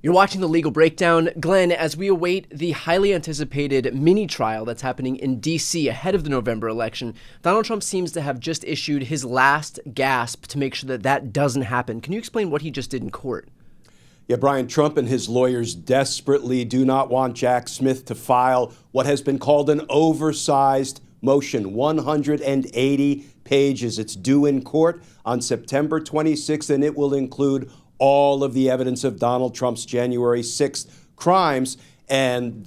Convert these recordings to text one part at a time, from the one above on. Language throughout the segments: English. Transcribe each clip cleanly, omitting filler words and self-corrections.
You're watching The Legal Breakdown. Glenn, as we await the highly anticipated mini trial that's happening in D.C. ahead of the November election, Donald Trump seems to have just issued his last gasp to make sure that that doesn't happen. Can you explain what he just did in court? Yeah, Brian, Trump and his lawyers desperately do not want Jack Smith to file what has been called an oversized motion, 180 pages. It's due in court on September 26th, and it will include all of the evidence of Donald Trump's January 6th crimes. And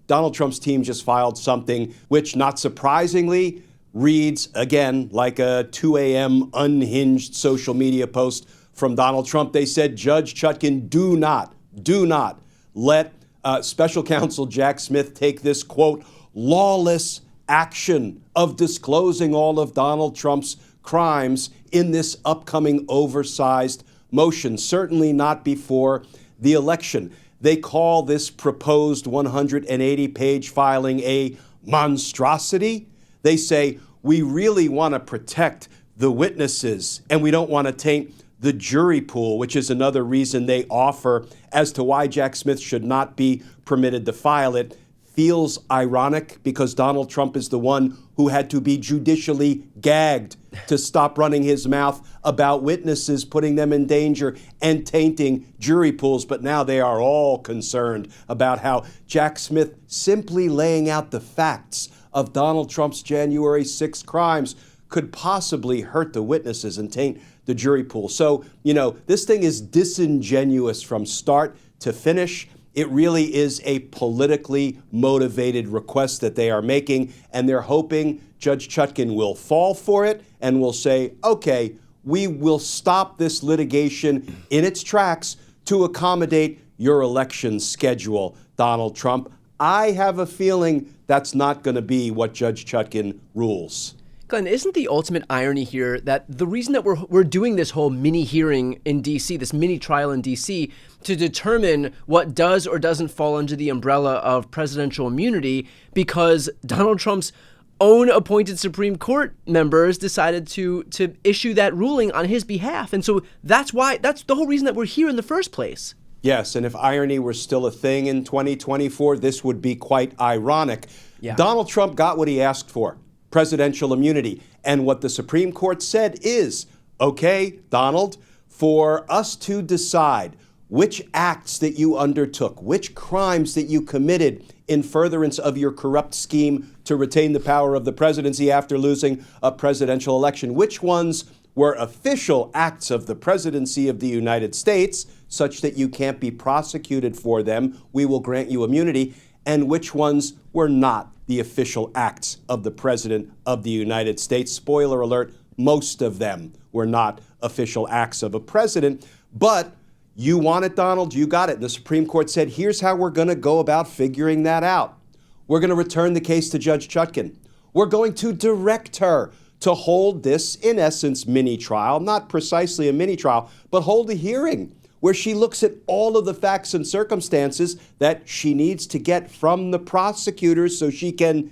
Donald Trump's team just filed something which, not surprisingly, reads, again, like a 2 a.m. unhinged social media post from Donald Trump. They said, Judge Chutkan, do not let special counsel Jack Smith take this, quote, lawless action of disclosing all of Donald Trump's crimes in this upcoming oversized motion, certainly not before the election. They call this proposed 180-page filing a monstrosity. They say, we really want to protect the witnesses and we don't want to taint the jury pool, which is another reason they offer as to why Jack Smith should not be permitted to file it. Feels ironic because Donald Trump is the one who had to be judicially gagged to stop running his mouth about witnesses, putting them in danger and tainting jury pools. But now they are all concerned about how Jack Smith simply laying out the facts of Donald Trump's January 6th crimes could possibly hurt the witnesses and taint the jury pool. So, this thing is disingenuous from start to finish. It really is a politically motivated request that they are making, and they're hoping Judge Chutkan will fall for it and will say, okay, we will stop this litigation in its tracks to accommodate your election schedule, Donald Trump. I have a feeling that's not going to be what Judge Chutkan rules. Glenn, isn't the ultimate irony here that the reason that we're doing this whole mini hearing in D.C., this mini trial in D.C., to determine what does or doesn't fall under the umbrella of presidential immunity, because Donald Trump's own appointed Supreme Court members decided to issue that ruling on his behalf. And so that's the whole reason that we're here in the first place. Yes, and if irony were still a thing in 2024, this would be quite ironic. Yeah. Donald Trump got what he asked for. Presidential immunity. And what the Supreme Court said is, okay, Donald, for us to decide which acts that you undertook, which crimes that you committed in furtherance of your corrupt scheme to retain the power of the presidency after losing a presidential election, which ones were official acts of the presidency of the United States, such that you can't be prosecuted for them, we will grant you immunity, and which ones were not the official acts of the President of the United States. Spoiler alert, most of them were not official acts of a president. But you want it, Donald, you got it. The Supreme Court said, here's how we're going to go about figuring that out. We're going to return the case to Judge Chutkan. We're going to direct her to hold this, in essence, mini trial, not precisely a mini trial, but hold a hearing where she looks at all of the facts and circumstances that she needs to get from the prosecutors so she can,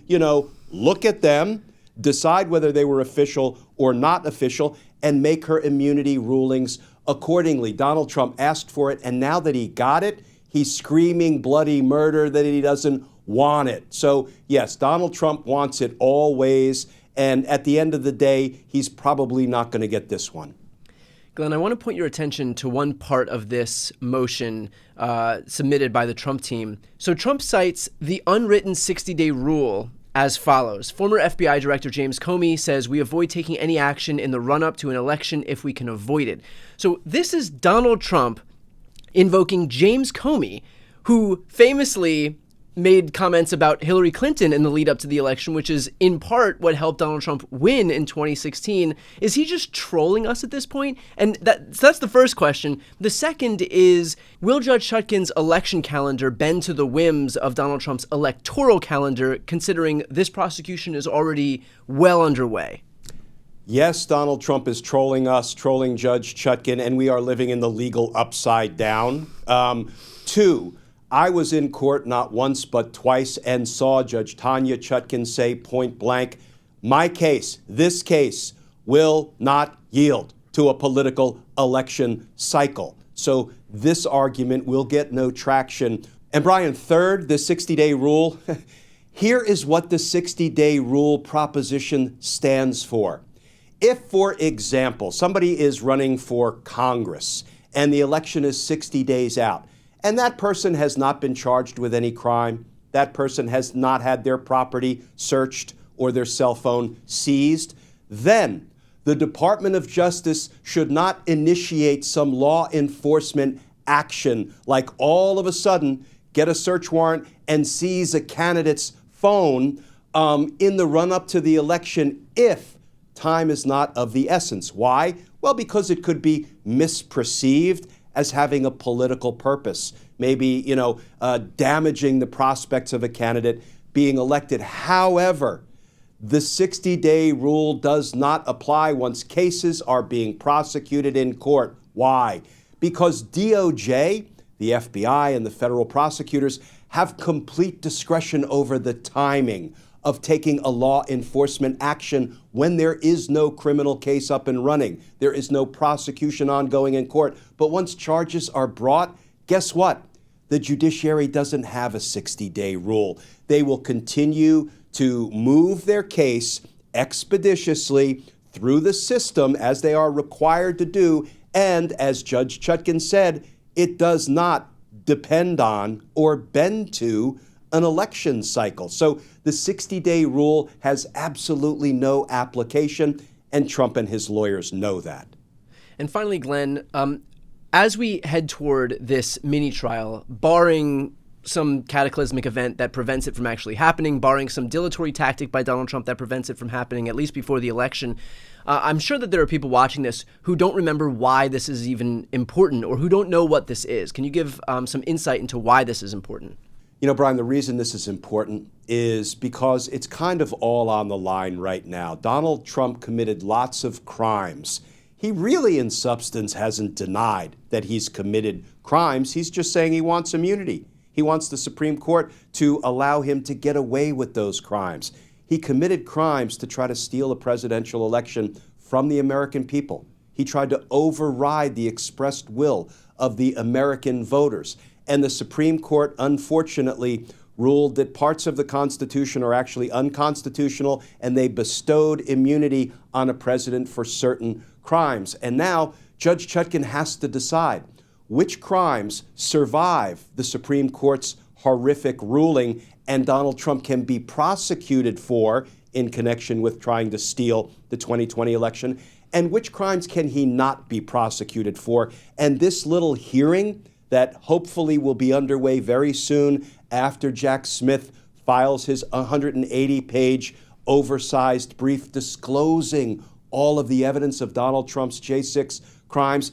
look at them, decide whether they were official or not official, and make her immunity rulings accordingly. Donald Trump asked for it, and now that he got it, he's screaming bloody murder that he doesn't want it. So, yes, Donald Trump wants it always, and at the end of the day, he's probably not going to get this one. Glenn, I want to point your attention to one part of this motion submitted by the Trump team. So Trump cites the unwritten 60-day rule as follows. Former FBI Director James Comey says we avoid taking any action in the run-up to an election if we can avoid it. So this is Donald Trump invoking James Comey, who famously made comments about Hillary Clinton in the lead up to the election, which is in part what helped Donald Trump win in 2016. Is he just trolling us at this point? And so that's the first question. The second is, will Judge Chutkan's election calendar bend to the whims of Donald Trump's electoral calendar, considering this prosecution is already well underway? Yes, Donald Trump is trolling us, trolling Judge Chutkan, and we are living in the legal upside down. Two, I was in court not once but twice and saw Judge Tanya Chutkan say point blank, my case, this case, will not yield to a political election cycle. So this argument will get no traction. And Brian, third, the 60-day rule. Here is what the 60-day rule proposition stands for. If, for example, somebody is running for Congress and the election is 60 days out, and that person has not been charged with any crime, that person has not had their property searched or their cell phone seized, then the Department of Justice should not initiate some law enforcement action, like all of a sudden get a search warrant and seize a candidate's phone in the run-up to the election if time is not of the essence. Why? Well, because it could be misperceived as having a political purpose, maybe, damaging the prospects of a candidate being elected. However, the 60-day rule does not apply once cases are being prosecuted in court. Why? Because DOJ, the FBI, and the federal prosecutors have complete discretion over the timing of taking a law enforcement action when there is no criminal case up and running. There is no prosecution ongoing in court. But once charges are brought, guess what? The judiciary doesn't have a 60-day rule. They will continue to move their case expeditiously through the system as they are required to do. And as Judge Chutkan said, it does not depend on or bend to an election cycle. So the 60-day rule has absolutely no application, and Trump and his lawyers know that. And finally, Glenn, as we head toward this mini trial, barring some cataclysmic event that prevents it from actually happening, barring some dilatory tactic by Donald Trump that prevents it from happening, at least before the election, I'm sure that there are people watching this who don't remember why this is even important or who don't know what this is. Can you give some insight into why this is important? Brian, the reason this is important is because it's kind of all on the line right now. Donald Trump committed lots of crimes. He really, in substance, hasn't denied that he's committed crimes. He's just saying he wants immunity. He wants the Supreme Court to allow him to get away with those crimes. He committed crimes to try to steal a presidential election from the American people. He tried to override the expressed will of the American voters. And the Supreme Court, unfortunately, ruled that parts of the Constitution are actually unconstitutional, and they bestowed immunity on a president for certain crimes. And now Judge Chutkan has to decide which crimes survive the Supreme Court's horrific ruling and Donald Trump can be prosecuted for in connection with trying to steal the 2020 election, and which crimes can he not be prosecuted for. And this little hearing that hopefully will be underway very soon after Jack Smith files his 180-page oversized brief disclosing all of the evidence of Donald Trump's J6 crimes.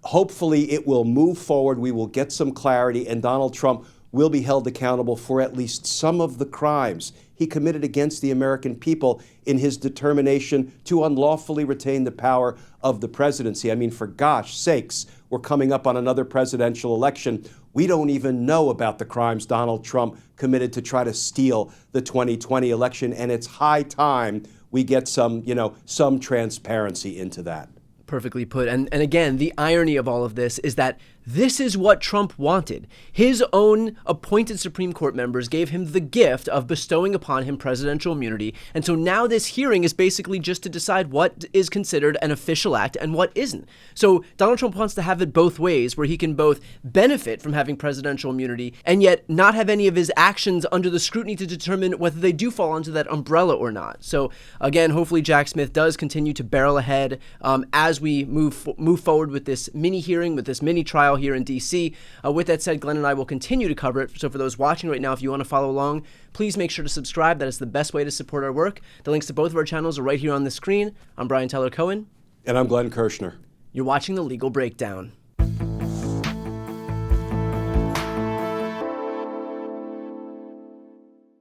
Hopefully it will move forward, we will get some clarity, and Donald Trump will be held accountable for at least some of the crimes he committed against the American people in his determination to unlawfully retain the power of the presidency. I mean, for gosh sakes, we're coming up on another presidential election. We don't even know about the crimes Donald Trump committed to try to steal the 2020 election, and it's high time we get some transparency into that. Perfectly put. And again, the irony of all of this is that this is what Trump wanted. His own appointed Supreme Court members gave him the gift of bestowing upon him presidential immunity. And so now this hearing is basically just to decide what is considered an official act and what isn't. So Donald Trump wants to have it both ways, where he can both benefit from having presidential immunity and yet not have any of his actions under the scrutiny to determine whether they do fall under that umbrella or not. So again, hopefully Jack Smith does continue to barrel ahead as we move forward with this mini hearing, with this mini trial here in D.C. With that said, Glenn and I will continue to cover it. So for those watching right now, if you want to follow along, please make sure to subscribe. That is the best way to support our work. The links to both of our channels are right here on the screen. I'm Brian Tyler Cohen. And I'm Glenn Kirshner. You're watching The Legal Breakdown.